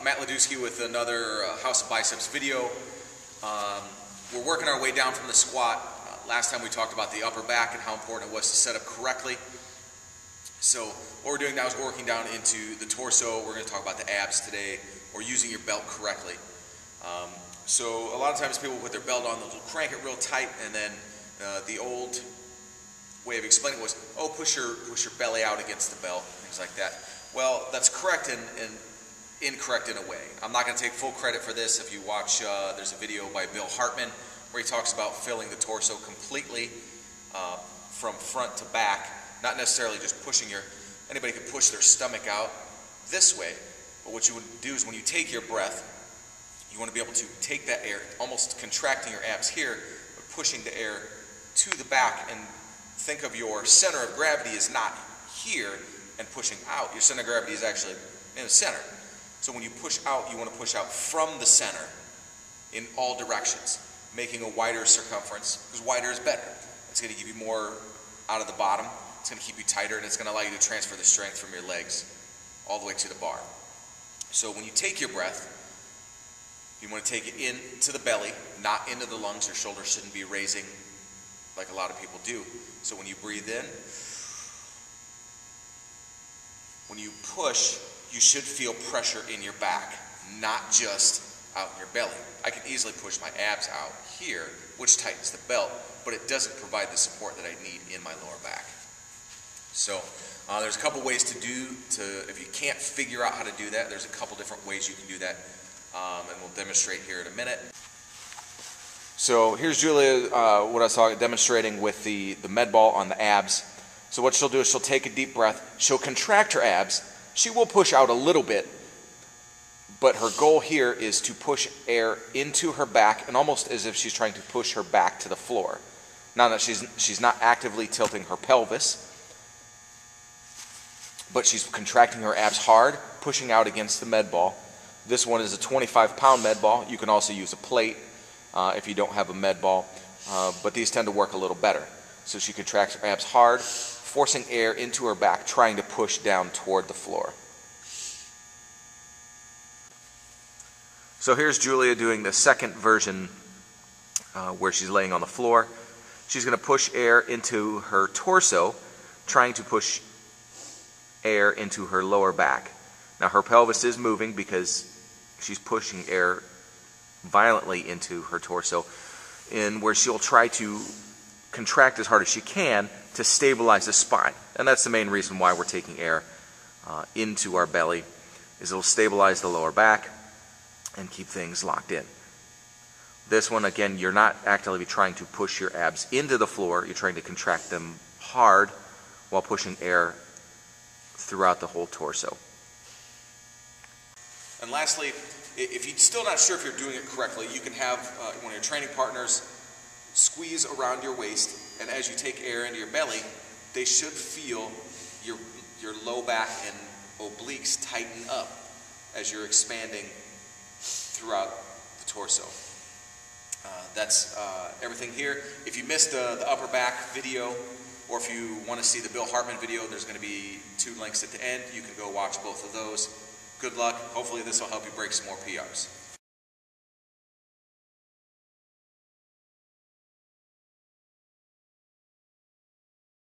Matt Ladusky with another House of Biceps video. We're working our way down from the squat. Last time we talked about the upper back and how important it was to set up correctly. So what we're doing now is we're working down into the torso. We're going to talk about the abs today, or using your belt correctly. So a lot of times people put their belt on, they'll crank it real tight, and then the old way of explaining it was, oh, push your belly out against the belt, things like that. Well, that's correct and incorrect in a way. I'm not going to take full credit for this. If you watch, there's a video by Bill Hartman where he talks about filling the torso completely from front to back, not necessarily just pushing anybody can push their stomach out this way, but what you would do is when you take your breath, you want to be able to take that air, almost contracting your abs here, but pushing the air to the back, and think of your center of gravity is not here and pushing out. Your center of gravity is actually in the center. So when you push out, you want to push out from the center in all directions, making a wider circumference, because wider is better. It's going to give you more out of the bottom. It's going to keep you tighter, and it's going to allow you to transfer the strength from your legs all the way to the bar. So when you take your breath, you want to take it into the belly, not into the lungs. Your shoulders shouldn't be raising like a lot of people do. So when you breathe in, when you push, you should feel pressure in your back, not just out in your belly. I can easily push my abs out here, which tightens the belt, but it doesn't provide the support that I need in my lower back. So there's a couple ways if you can't figure out how to do that, there's a couple different ways you can do that, and we'll demonstrate here in a minute. So here's Julia, what I saw demonstrating with the med ball on the abs. So what she'll do is she'll take a deep breath, she'll contract her abs, she will push out a little bit, but her goal here is to push air into her back, and almost as if she's trying to push her back to the floor. Now that she's not actively tilting her pelvis, but she's contracting her abs hard, pushing out against the med ball. This one is a 25-pound med ball. You can also use a plate if you don't have a med ball, but these tend to work a little better. So she contracts her abs hard, forcing air into her back, trying to push down toward the floor. So here's Julia doing the second version where she's laying on the floor. She's going to push air into her torso, trying to push air into her lower back. Now her pelvis is moving because she's pushing air violently into her torso, in where she'll try to contract as hard as she can to stabilize the spine. And that's the main reason why we're taking air into our belly, is it'll stabilize the lower back and keep things locked in. This one, again, you're not actively trying to push your abs into the floor, you're trying to contract them hard while pushing air throughout the whole torso. And lastly, if you're still not sure if you're doing it correctly, you can have one of your training partners squeeze around your waist, and as you take air into your belly, they should feel your low back and obliques tighten up as you're expanding throughout the torso. That's everything here. If you missed the upper back video, or if you want to see the Bill Hartman video, there's going to be 2 links at the end. You can go watch both of those. Good luck. Hopefully this will help you break some more PRs.